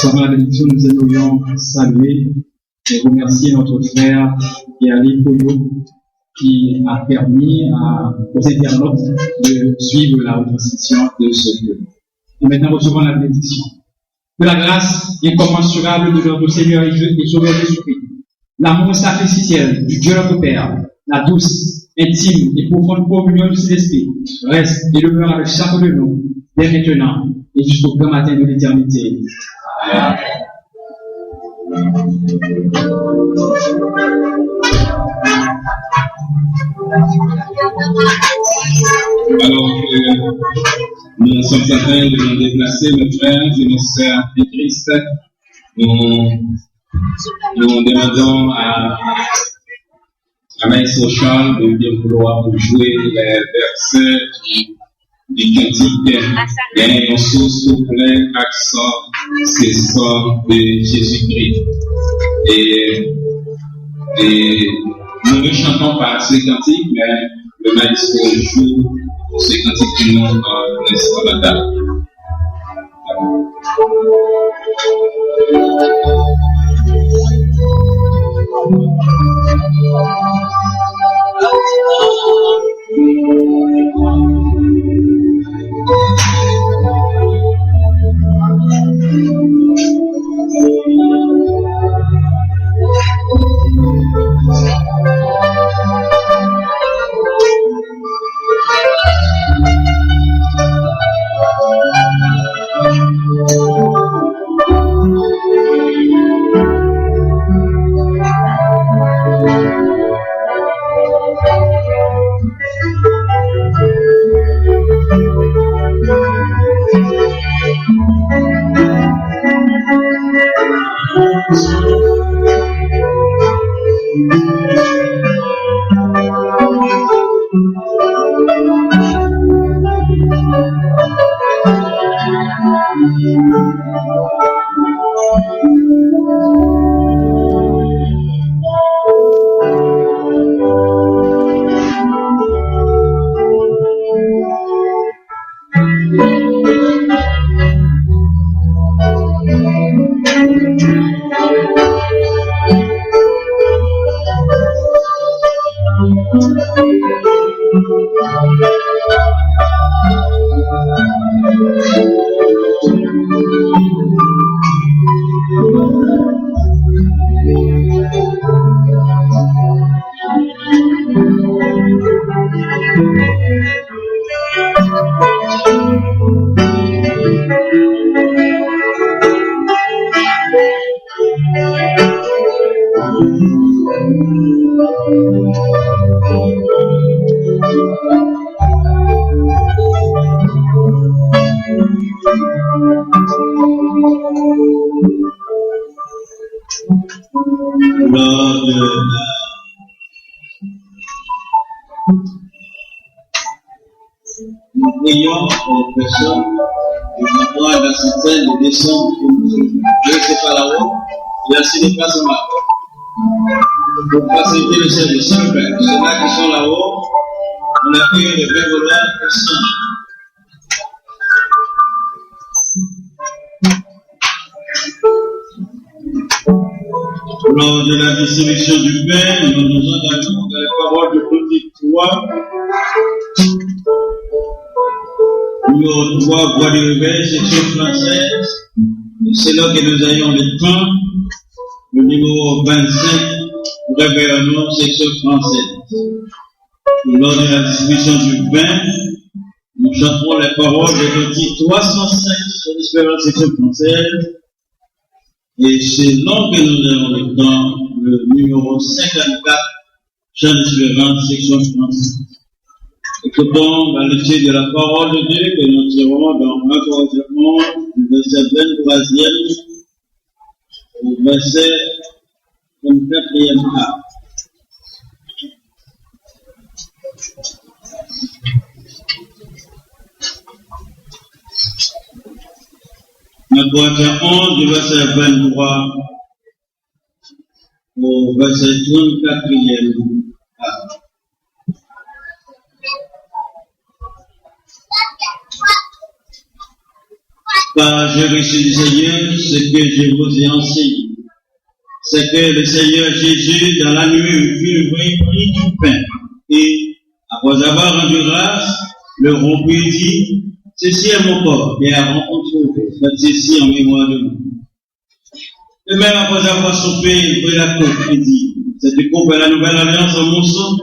Nous la bénédiction, nous aimerions saluer et remercier notre frère Pierre-Louis Koyo qui a permis aux internautes de suivre la retransmission de ce lieu. Et maintenant, recevons la bénédiction. Que la grâce incommensurable de notre Seigneur et Sauveur Jésus-Christ, l'amour sacrificiel du Dieu notre Père, la douce, intime et profonde communion du Saint-Esprit reste et demeure avec chacun de nous, dès maintenant et jusqu'au grand matin de l'éternité. Amen. Alors que nous sommes en train de nous déplacer, mes frères et mes sœurs de Christ, nous demandons à Maître Charles de bien vouloir jouer les versets du cantique et un souffle accent, c'est ça de Jésus-Christ. Et nous ne chantons pas ces cantiques, mais le maître joue ces cantiques du nom de l'instrumental. Nous prions aux personnes qui vont à la centaine de décembre. Je ne sais pas là-haut, il y a six places en bas. Pour faciliter le service, s'il vous plaît, ceux-là qui sont là-haut, on accueille les bénévoles personnes. Lors de la distribution du pain, nous nous engageons dans les paroles de Clotilde 3. Numéro 3, voix du réveil, section française. C'est là que nous ayons le temps. Le numéro 25, réveil en nom, section française. Lors de la distribution du pain, nous chanterons les paroles de Clotilde 305 sur l'espérance section française. Et c'est là que nous avons le temps, le numéro 54, chant d'espérance, section française. Écoutons la lecture de la parole de Dieu que nous tirons dans 1 Corinthiens, du verset 23e au verset 24e. Un Corinthiens 11, du verset 23 au verset 34e. Car j'ai reçu du Seigneur ce que je vous ai enseigné. C'est que le Seigneur Jésus, dans la nuit, fut pris du pain. Et, après avoir rendu grâce, le rompit et dit, ceci est mon corps, et a rencontré, faites ceci en mémoire de moi. Et même après avoir soupé, il prit la coupe et dit, cette coupe est la nouvelle alliance en mon sang.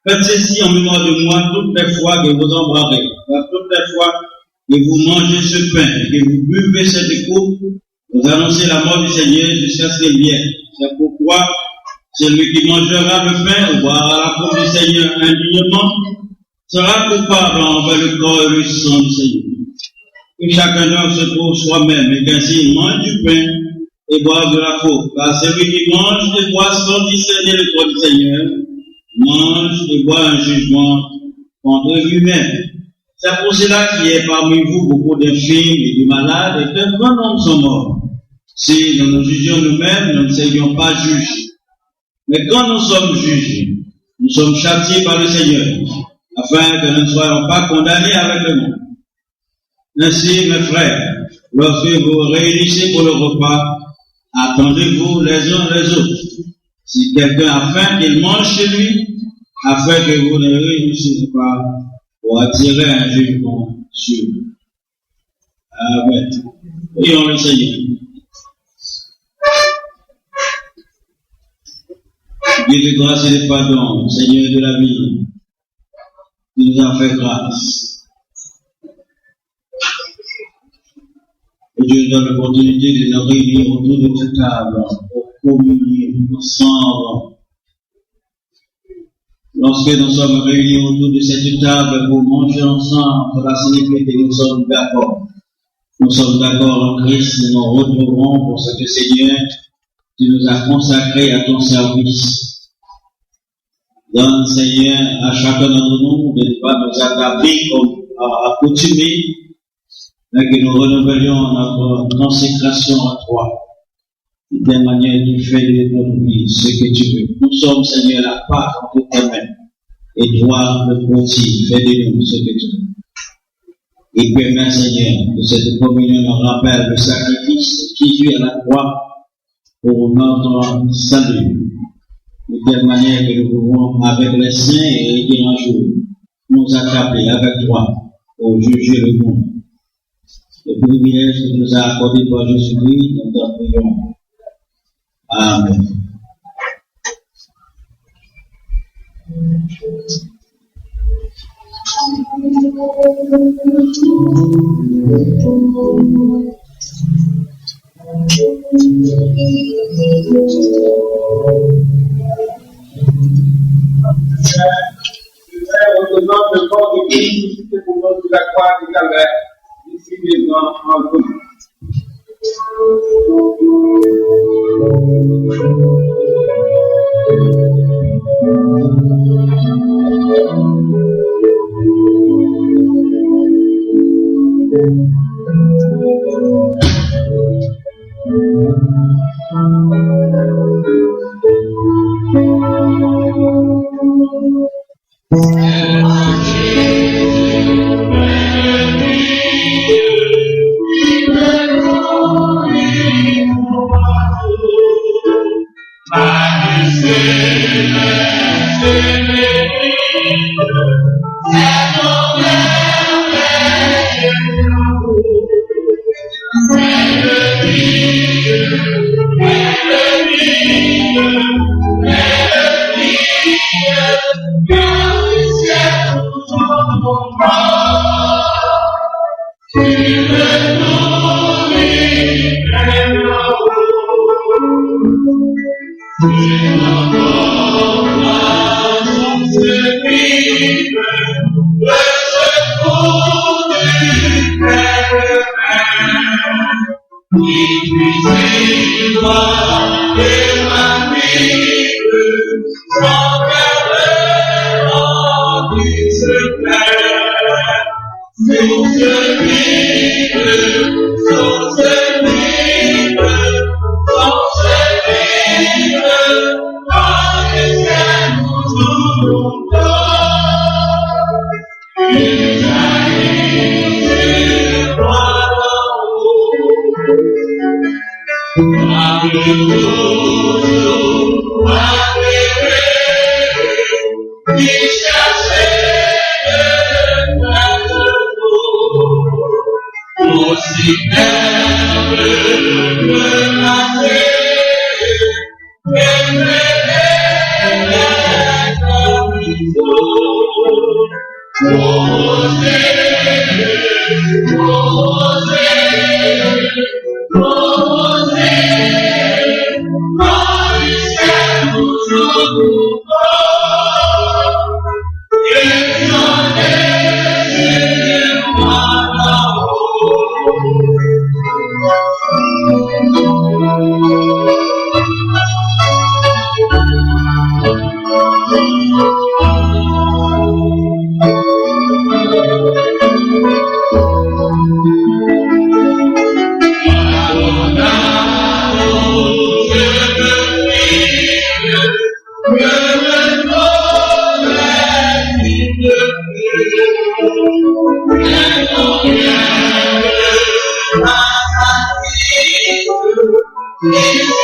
Faites ceci en mémoire de moi toutes les fois que vous en boirez. Toutes les fois que vous mangez ce pain et que vous buvez cette coupe, vous annoncez la mort du Seigneur jusqu'à ce qu'il vienne. C'est pourquoi celui qui mangera le pain ou boira la coupe du Seigneur indignement sera coupable envers le corps et le sang du Seigneur. Que chacun d'eux se trouve soi-même et qu'ainsi il mange du pain et boive de la coupe. Car celui qui mange et boit sans discerner le corps du Seigneur mange et boit un jugement contre lui-même. C'est pour cela qu'il y a parmi vous beaucoup d'infirmes et de malades et qu'un grand nombre sont morts. Si nous nous jugions nous-mêmes, nous ne serions pas juges. Mais quand nous sommes jugés, nous sommes châtiés par le Seigneur, afin que nous ne soyons pas condamnés avec le monde. Ainsi, mes frères, lorsque vous réunissez pour le repas, attendez-vous les uns les autres. Si quelqu'un a faim, qu'il mange chez lui, afin que vous ne réunissiez pas pour attirer un jugement sur vous. Amen. Prions le Seigneur. Dieu de grâce et de pardon, Seigneur de la vie, qui nous a fait grâce. Et Dieu nous donne l'opportunité de nous réunir autour de cette table, pour communier ensemble. Lorsque nous sommes réunis autour de cette table pour manger ensemble, cela signifie que nous sommes d'accord. Nous sommes d'accord en Christ et nous retrouverons pour ce que Seigneur, tu nous as consacré à ton service. Donne, Seigneur, à chacun d'entre nous de ne pas nous attarder comme accoutumés, mais que nous renouvelions notre consécration à toi. De manière tu fais de notre vie ce que tu veux. Nous sommes, Seigneur, la part entre tes mains. Et toi, le portier, fais de nous ce que tu veux. Et permets, Seigneur, que cette communion nous rappelle le sacrifice de Jésus à la croix pour notre salut. de quelle manière que nous pouvons, avec les saints et les jours, nous accabler avec toi pour juger le monde. Le privilège que nous a accordé par Jésus-Christ, nous t'en prions. Amen. Au nom de corps de Christ, c'est pour nous de la croix du calvaire, ici maintenant en nous. Yes.